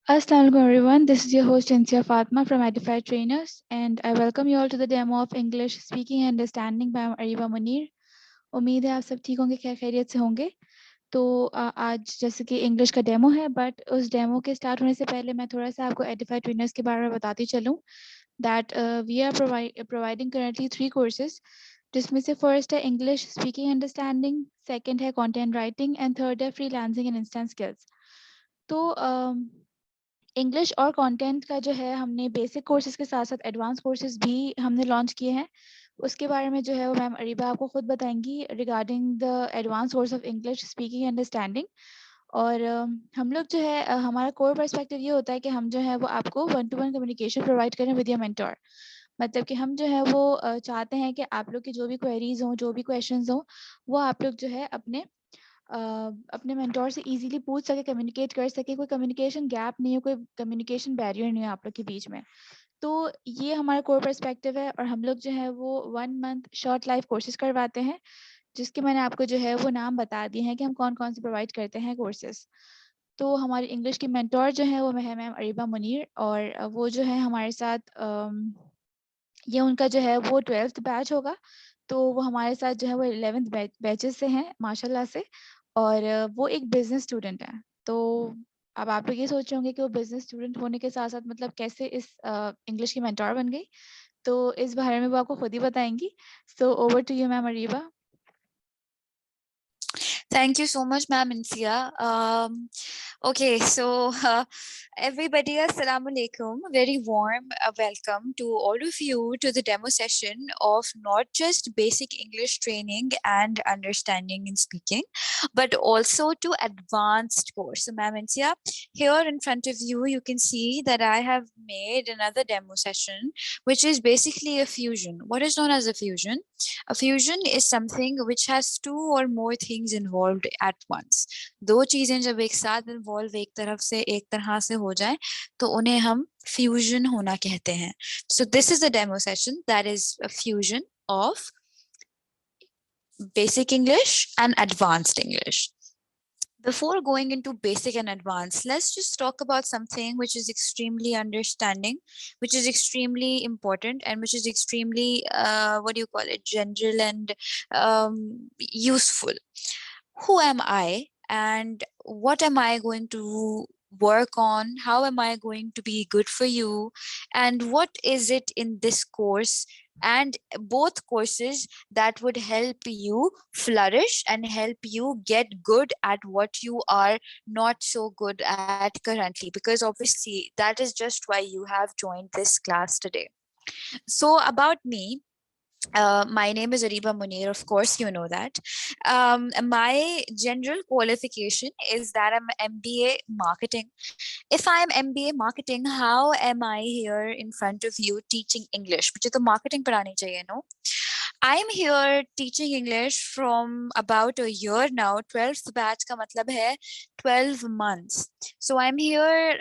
Assalamu alaikum everyone. This is your host Insia Fatma from Edified Trainers, and I welcome you all to the demo of English Speaking and Understanding by Ariba Munir. उम्मीद है आप सब ठीक होंगे, खैर खैरियत से होंगे। तो आज जैसे कि इंग्लिश का डेमो है, बट उस डेमो के स्टार्ट होने से पहले मैं थोड़ा सा आपको एडिफाइड ट्रेनर्स के बारे में बताती चलूँ that we are providing currently 3 courses, जिसमें से फर्स्ट है इंग्लिश स्पीकिंग अंडरस्टैंडिंग, सेकंड है कंटेंट राइटिंग एंड थर्ड है फ्रीलांसिंग एंड इंस्टेंट स्किल्स। तो इंग्लिश और कंटेंट का जो है हमने बेसिक कोर्सेज के साथ साथ एडवांस कोर्सेज भी हमने लॉन्च किए हैं। उसके बारे में जो है वो मैम अरीबा आपको खुद बताएंगी regarding the advance course of English speaking understanding. और हम लोग जो है हमारा कोर पर्सपेक्टिव ये होता है कि हम जो है वो आपको 1-to-1 कम्युनिकेशन प्रोवाइड करें विद योर मेंटर। मतलब कि हम जो है वो चाहते हैं कि आप लोग की जो भी क्वेरीज हों, जो भी क्वेश्चंस हों, वो आप लोग जो है अपने मेंटोर से इजीली पूछ सके, कम्युनिकेट कर सके, कोई कम्युनिकेशन गैप नहीं है, कोई कम्युनिकेशन बैरियर नहीं है आप लोग के बीच में। तो ये हमारा कोर पर्सपेक्टिव है और हम लोग जो है वो 1 मंथ शॉर्ट लाइफ कोर्सेज करवाते हैं, जिसके मैंने आपको जो है वो नाम बता दिए हैं कि हम कौन कौन से प्रोवाइड करते हैं कोर्सेज। तो हमारी इंग्लिश की मेंटोर जो है वो है मैम अरीबा मुनीर, और वो जो है हमारे साथ ये उनका जो है वो 12th बैच होगा। तो वो हमारे साथ जो है वो 11th बैचेस से हैं माशाल्लाह से, और वो एक बिजनेस स्टूडेंट है। तो अब आप लोग ये सोच रहे होंगे कि वो बिजनेस स्टूडेंट होने के साथ साथ मतलब कैसे इस इंग्लिश की मेंटोर बन गई। तो इस बारे में वो आपको खुद ही बताएंगी। So over to you ma'am Areeba. Thank you so much, ma'am Insia. Okay, so everybody, assalamu alaikum. Very warm welcome to all of you to the demo session of not just basic English training and understanding in speaking, but also to advanced course. So, ma'am Insia, here in front of you, you can see that I have made another demo session, which is basically a fusion. What is known as a fusion? A fusion is something which has two or more things involved at once. दो चीजें जब एक साथ involve एक तरफ से एक तरह से हो जाए तो उन्हें हम फ्यूजन होना कहते हैं. So this is a demo session that is a fusion of basic English and advanced English. Before going into basic and advanced, let's just talk about something which is extremely understanding, which is extremely important, and which is extremely, what do you call it, general and useful. Who am I, and what am I going to work on? How am I going to be good for you? And what is it in this course and both courses that would help you flourish and help you get good at what you are not so good at currently, because obviously that is just why you have joined this class today. So about me, my name is Ariba Munir, of course, you know that. My general qualification is that I'm MBA marketing. If I'm MBA marketing, how am I here in front of you teaching English? मुझे तो marketing पढ़ानी चाहिए, no? I'm here teaching English from about a year now. 12th batch का मतलब है 12 months. So I'm here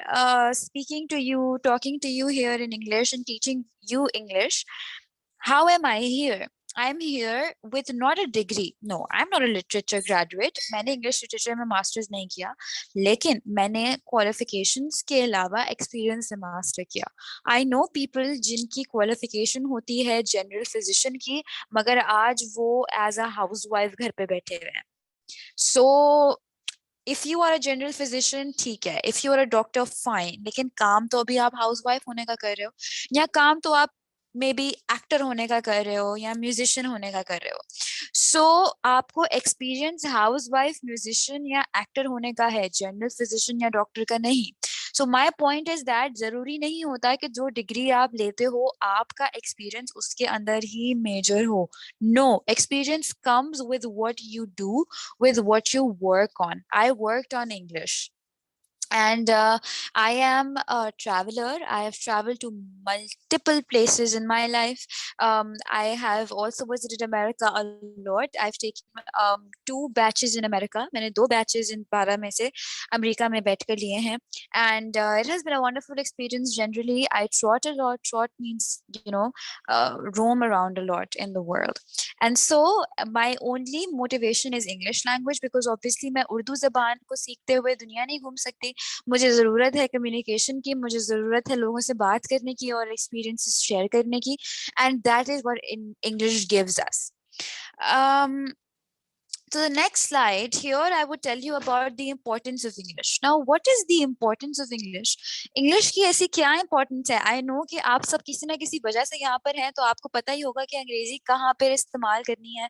speaking to you, talking to you here in English and teaching you English. How am I here? I'm here with not a degree. No, I'm not a literature graduate. मैंने English literature में masters नहीं किया, लेकिन मैंने qualifications के अलावा experience से master किया. I know people जिनकी qualification होती है general physician की, मगर आज वो as a housewife घर पे बैठे हुए हैं. So if you are a general physician, ठीक है. If you are a doctor, fine. लेकिन काम तो अभी आप housewife होने का कर रहे हो, या काम तो आप मे बी एक्टर होने का कर रहे हो या म्यूजिशियन होने का कर रहे हो. सो आपको एक्सपीरियंस हाउस वाइफ, म्यूजिशियन या एक्टर होने का है, जनरल फिजिशियन या डॉक्टर का नहीं. So my point is that जरूरी नहीं होता कि जो डिग्री आप लेते हो आपका एक्सपीरियंस उसके अंदर ही मेजर हो. No, experience comes with what you do, with what you work on. I worked on English. And I am a traveler. I have traveled to multiple places in my life. I have also visited America a lot. I've taken 2 batches in America. मैंने 2 batches in 12 में से America में बैठ कर लिए हैं. And it has been a wonderful experience. Generally, I trot a lot. Trot means, roam around a lot in the world. And so my only motivation is English language, because obviously मैं उर्दू ज़बान को सीखते हुए दुनिया नहीं घूम सकती. मुझे ज़रूरत है कम्युनिकेशन की, मुझे ज़रूरत है लोगों से बात करने की और एक्सपीरियंसेस शेयर करने की, and that is what English gives us. So the next slide here, I would tell you about the importance of English. Now, what is the importance of English? English की ऐसी क्या importance है? I know कि आप सब किसी ना किसी वजह से यहाँ पर हैं, तो आपको पता ही होगा कि अंग्रेजी कहाँ पर इस्तेमाल करनी है,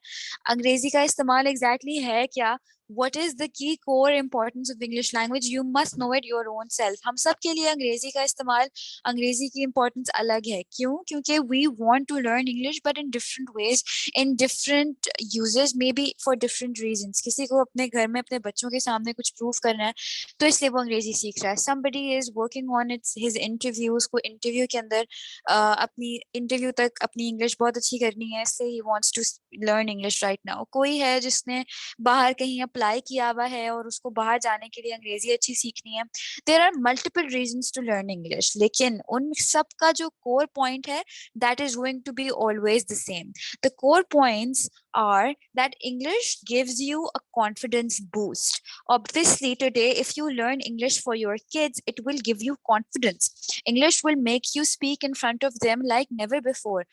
अंग्रेजी का इस्तेमाल exactly है क्या, what is the key core importance of English language? You must know it your own self. हम सब के लिए अंग्रेजी का इस्तेमाल, अंग्रेजी की importance अलग है. क्यों? क्योंकि we want to learn English but in different ways, in different uses, maybe for different reasons. किसी को अपने घर में अपने बच्चों के सामने कुछ प्रूफ करना है, तो इसलिए वो अंग्रेजी सीख रहा है. Somebody is working on his interviews, को इंटरव्यू के अंदर अपनी इंटरव्यू तक अपनी इंग्लिश बहुत अच्छी करनी है, इसलिए he wants to learn English right now. कोई है जिसने बाहर कहीं अप्लाई किया हुआ है और उसको बाहर जाने के लिए अंग्रेजी अच्छी सीखनी है. There are multiple reasons to learn English, लेकिन उन सब का जो कोर पॉइंट है that is going to be always the same. The core points are that English gives you a confidence boost. Obviously, today, if you learn English for your kids, it will give you confidence. English will make you speak in front of them like never before.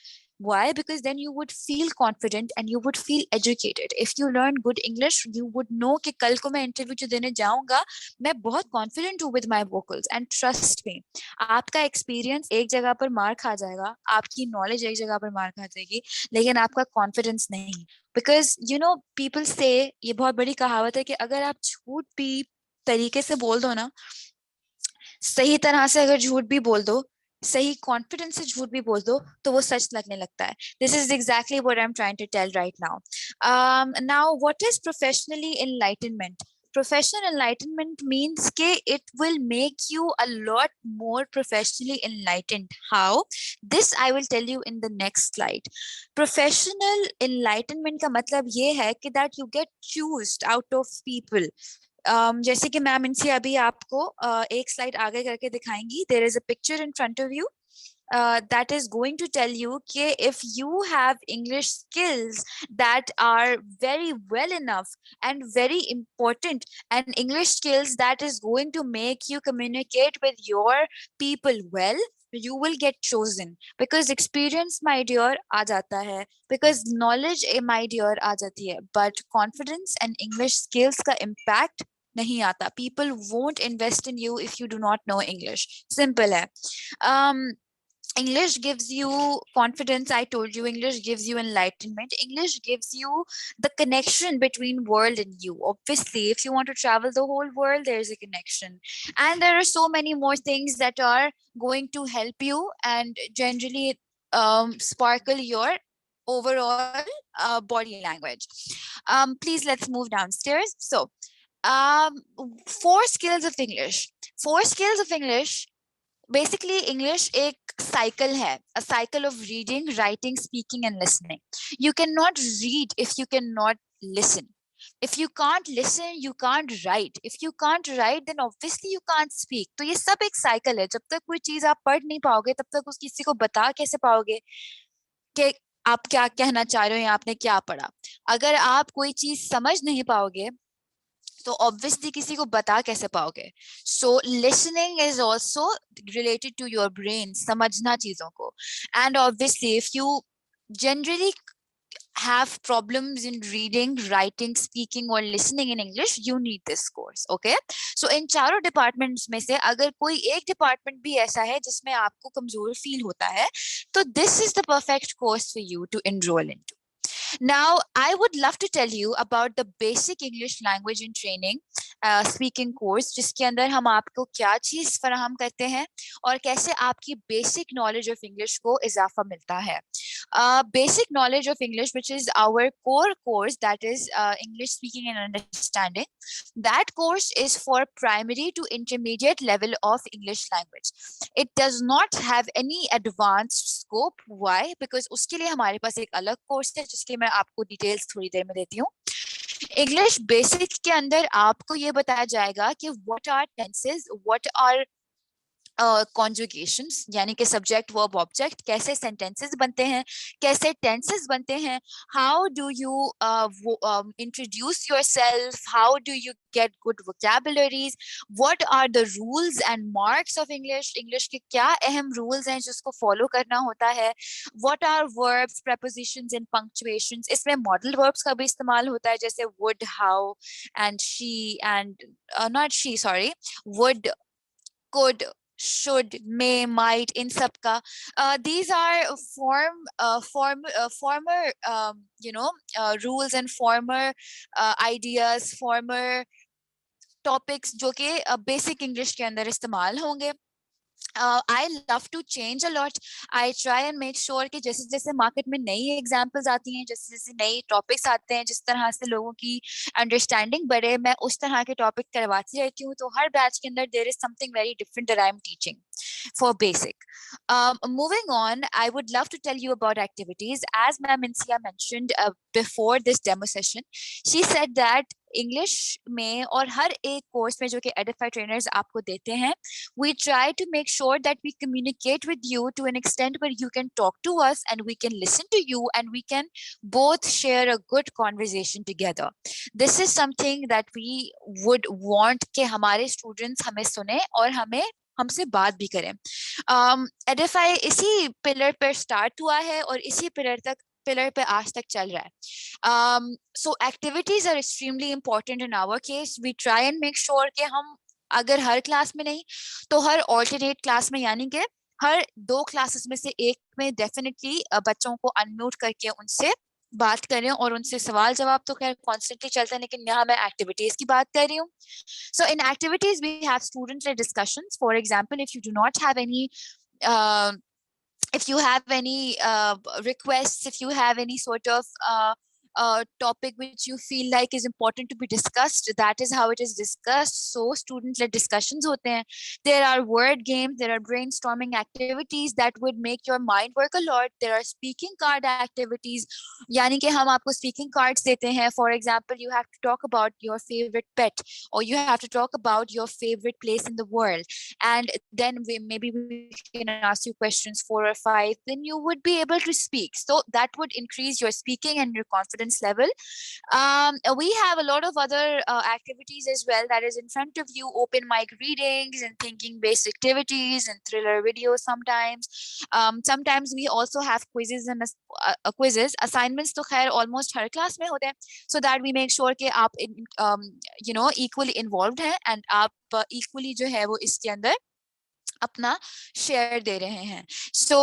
Why? Because then you would feel confident and you would feel educated. If you learn good English, you would know कि कल को मैं interview जो देने जाऊंगा, मैं बहुत confident हूँ with my vocals. And trust me, आपका एक्सपीरियंस एक जगह पर मार खा जाएगा, आपकी नॉलेज एक जगह पर मार खा जाएगी, लेकिन आपका कॉन्फिडेंस नहीं. बिकॉज यू नो पीपल से, ये बहुत बड़ी कहावत है कि अगर आप झूठ भी तरीके से बोल दो ना, सही तरह से अगर झूठ भी बोल दो, सही कॉन्फिडेंस से झूठ भी बोल दो, तो वो सच लगने लगता है. This is exactly what I am trying to tell right now. Now what is professionally enlightenment? Professional enlightenment means कि it will make you a lot more professionally enlightened. How? This I will tell you in the next slide. Professional enlightenment का मतलब ये है कि that you get choosed out of people. जैसे कि ma'am इनसे अभी आपको एक स्लाइड आगे करके दिखाएंगी. There is a picture in front of you that is going to tell you कि if you have English skills that are very well enough and very important, and English skills that is going to make you communicate with your people well, you will get chosen. Because experience, my dear, आ जाता है, because knowledge, my dear, आ जाती है, but confidence and English skills का impact नहीं आता. People won't invest in you if you do not know English. Simple है. English gives you confidence. I told you English gives you enlightenment. English gives you the connection between world and you. Obviously, if you want to travel the whole world, there's a connection. And there are so many more things that are going to help you and generally sparkle your overall body language. Please, let's move downstairs. So, four skills of English. Four skills of English. Basically, English एक cycle है, a cycle of reading, writing, speaking, and listening. You cannot read if you cannot listen. If you can't listen, you can't write. If you can't write, then obviously you can't speak. तो ये सब एक cycle है. जब तक कोई चीज आप पढ़ नहीं पाओगे, तब तक उस किसी को बता कैसे पाओगे कि आप क्या कहना चाह रहे हो या आपने क्या पढ़ा. अगर आप कोई चीज समझ नहीं पाओगे, तो ऑब्वियसली किसी को बता कैसे पाओगे. So listening is also related to your brain, समझना चीजों को. And obviously if you generally have problems in reading, writing, speaking or listening in English, you need this course. Okay, so in चारों departments में से अगर कोई एक department भी ऐसा है जिसमें आपको कमजोर फील होता है, तो this is the perfect course for you to enroll into. Now, I would love to tell you about the basic English language and training speaking course, जिसके अंदर हम आपको क्या चीज फराहम करते हैं और कैसे आपकी basic knowledge of English को इजाफा मिलता है. Basic knowledge of English, which is our core course, that is English speaking and understanding. That course is for primary to intermediate level of English language. It does not have any advanced scope. Why? Because उसके लिए हमारे पास एक अलग course है जिसके मैं आपको details थोड़ी देर में देती हूँ. इंग्लिश बेसिक के अंदर आपको ये बताया जाएगा कि what are tenses, what are conjugations यानी कि सब्जेक्ट वर्ब ऑब्जेक्ट, कैसे सेंटेंसेस बनते हैं, कैसे टेंसेस बनते हैं, how do you introduce yourself, how do you get good vocabularies, what are the rules and marks of English के क्या अहम rules हैं जिसको follow करना होता है, what are verbs, prepositions and punctuations, इसमें modal verbs का भी इस्तेमाल होता है जैसे would, how and she and not she, sorry, would, could, should, may, might, in सब का these are former rules and former ideas, former topics जो कि basic English के अंदर इस्तेमाल होंगे. I love to change a lot. I try and make sure कि जैसे जैसे मार्केट में नई एग्जाम्पल्स आती हैं, जैसे जैसे नई टॉपिक्स आते हैं, जिस तरह से लोगों की अंडरस्टैंडिंग बढ़े, मैं उस तरह के टॉपिक करवाती रहती हूँ. तो हर बैच के अंदर there is something very different that I am teaching for basic. Moving on, I would love to tell you about activities. As Ma'am Insia mentioned before this demo session, she said that English में और हर एक course में जो कि Edify trainers आपको देते हैं, we try to make sure that we communicate with you to an extent where you can talk to us and we can listen to you and we can both share a good conversation together. This is something that we would want कि हमारे students हमें सुने और हमें हमसे बात भी करें. एडिफाई इसी पिलर पर स्टार्ट हुआ है और इसी पिलर पे आज तक चल रहा है. So activities are extremely important in our case. We try and make sure कि हम अगर हर क्लास में नहीं तो हर ऑल्टरनेट क्लास में, यानी कि हर 2 क्लासेस में से एक में डेफिनेटली बच्चों को अनम्यूट करके उनसे बात करें और उनसे सवाल जवाब तो खैर कॉन्स्टेंटली चलता है, लेकिन यहाँ मैं एक्टिविटीज की बात कर रही हूँ. So in activities we have student-led discussions. For example, if you do not have any if you have any requests, if you have any sort of topic which you feel like is important to be discussed, that is how it is discussed. So student-led discussions होते हैं. There are word games, there are brainstorming activities that would make your mind work a lot. There are speaking card activities, यानी कि हम आपको speaking cards देते हैं. For example, you have to talk about your favorite pet, or you have to talk about your favorite place in the world, and then maybe we can ask you questions 4 or 5, then you would be able to speak. So that would increase your speaking and your confidence level. We have a lot of other activities as well that is in front of you: open mic readings and thinking based activities and thriller videos sometimes. Sometimes we also have quizzes and quizzes. Assignments तो खैर almost हर class में होते हैं, so that we make sure कि आप equally involved हैं and आप equally जो है वो इसके अंदर अपना शेयर दे रहे हैं. So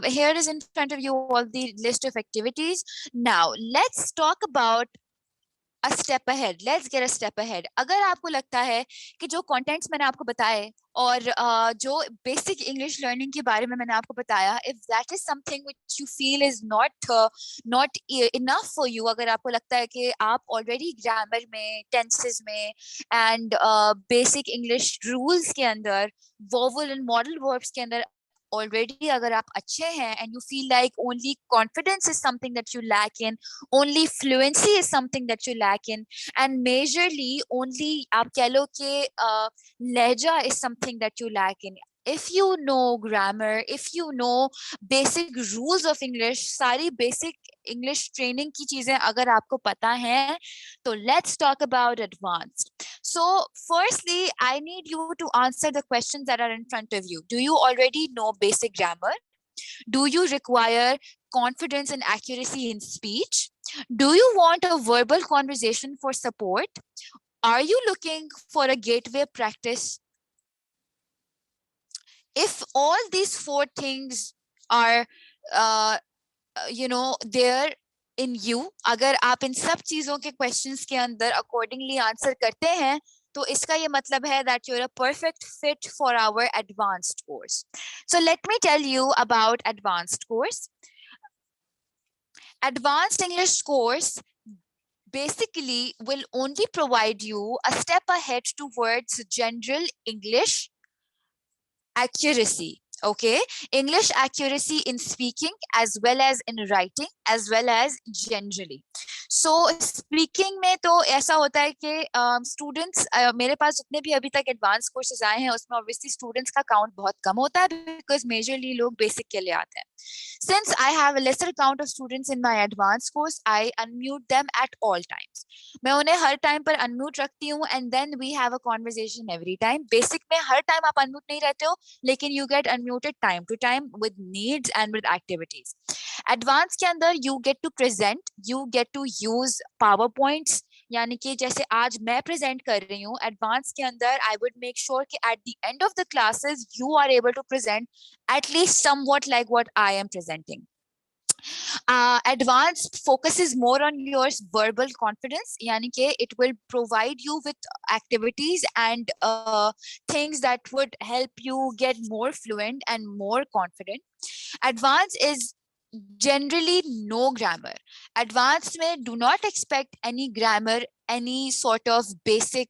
here is in front of you all the list of activities. Now let's talk about a step ahead. Let's get a step ahead. अगर आपको लगता है कि जो contents मैंने आपको बताए और जो basic English learning के बारे में मैंने आपको बताया, if that is something which you feel is not enough for you, अगर आपको लगता है कि आप already grammar में, tenses में and basic English rules के अंदर, vowel and modal verbs के अंदर already अगर आप अच्छे हैं and you feel like only confidence is something that you lack in, only fluency is something that you lack in, and majorly only आप कह लो कि लहजा is something that you lack in. If you know grammar, if you know basic rules of English, सारी basic English training की चीजें अगर आपको पता है, तो let's talk about advanced. So firstly, I need you to answer the questions that are in front of you. Do you already know basic grammar? Do you require confidence and accuracy in speech? Do you want a verbal conversation for support? Are you looking for a gateway practice? If all these 4 things are, there in you, अगर आप इन सब चीजों के questions के अंदर accordingly answer करते हैं, तो इसका ये मतलब है that you're a perfect fit for our advanced course. So let me tell you about advanced course. Advanced English course basically will only provide you a step ahead towards general English accuracy. Okay, English accuracy in speaking as well as in writing as well as generally. So speaking में तो ऐसा होता है कि students मेरे पास जितने भी अभी तक advanced courses आए हैं उसमें obviously students का count बहुत कम होता है because majorly लोग basic के लिए आते हैं. Since I have a lesser count of students in my advanced course, I unmute them at all times. मैं उन्हें हर टाइम पर अनम्यूट रखती हूँ and then we have a conversation every time. Basic में हर टाइम आप अनम्यूट नहीं रहते हो, लेकिन you get unmuted time to time with needs and with activities. Advance के अंदर you get to present, you get to use power points, यानी कि जैसे आज मैं प्रेजेंट कर रही हूँ एडवांस के अंदर, आई वुड मेक श्योर कि at the end of the classes you are able to present at least somewhat like what I am presenting. Advanced focuses more on your verbal confidence, yani ke it will provide you with activities and things that would help you get more fluent and more confident. Advanced is generally no grammar. Advanced may do not expect any grammar, any sort of basic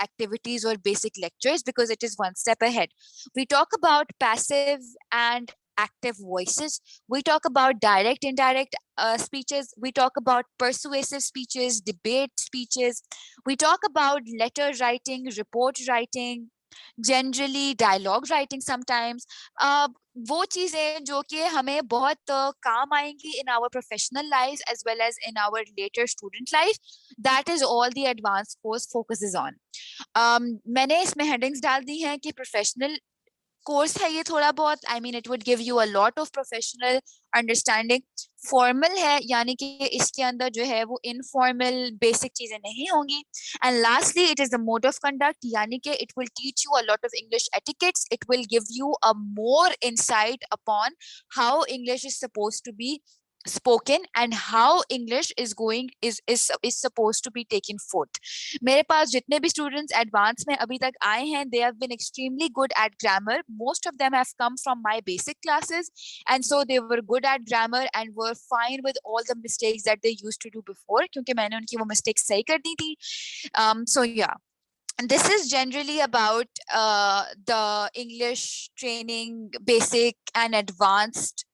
activities or basic lectures, because it is one step ahead. We talk about passive and active voices. We talk about direct, indirect speeches. We talk about persuasive speeches, debate speeches. We talk about letter writing, report writing, generally dialogue writing sometimes. वो चीजें जो कि हमें बहुत काम आएंगी in our professional lives as well as in our later student life. That is all the advanced course focuses on. मैंने इसमें headings डाल दी हैं कि professional कोर्स है ये थोड़ा बहुत, I mean it would give you a lot of professional understanding. Formal है यानी कि इसके अंदर जो है वो इनफॉर्मल बेसिक चीजें नहीं होंगी. And lastly it is the mode of conduct, यानी कि it will teach you a lot of English etiquettes. It will give you a more insight upon how English is supposed to be spoken and how English is supposed to be taken forth. मेरे पास जितने भी students advance में अभी तक आए हैं, they have been extremely good at grammar. Most of them have come from my basic classes, and so they were good at grammar and were fine with all the mistakes that they used to do before, क्योंकि मैंने उनकी वो mistakes सही कर दी थी. So yeah. And this is generally about the English training, basic and advanced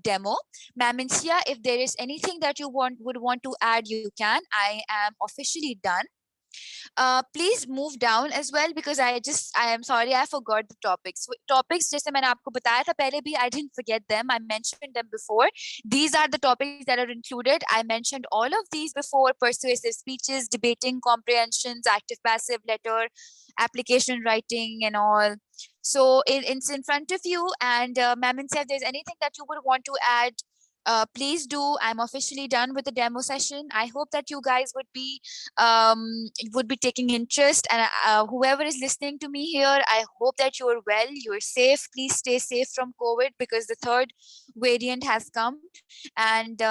demo. Ma'am Insia, if there is anything that you would want to add, you can. I am officially done. Please move down as well, because I am sorry, I forgot the topics. Topics जैसे मैंने आपको बताया था पहले भी, I didn't forget them. I mentioned them before. These are the topics that are included. I mentioned all of these before: persuasive speeches, debating comprehensions, active passive letter, application writing, and all. So it's in front of you. And Ma'am, if there's anything that you would want to add, please do. I'm officially done with the demo session. I hope that you guys would be taking interest, and whoever is listening to me here, I hope that you're well, you're safe. Please stay safe from COVID, because the third variant has come. And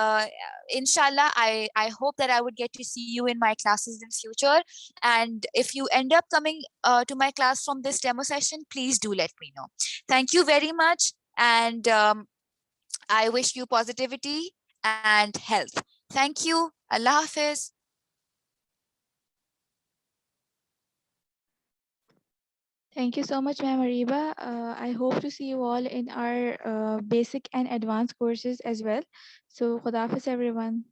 inshallah, I hope that I would get to see you in my classes in future. And if you end up coming to my class from this demo session, please do let me know. Thank you very much. And I wish you positivity and health. Thank you. Allah Hafiz. Thank you so much, Ma'am Ariba. I hope to see you all in our basic and advanced courses as well. So, Khuda Hafiz, everyone.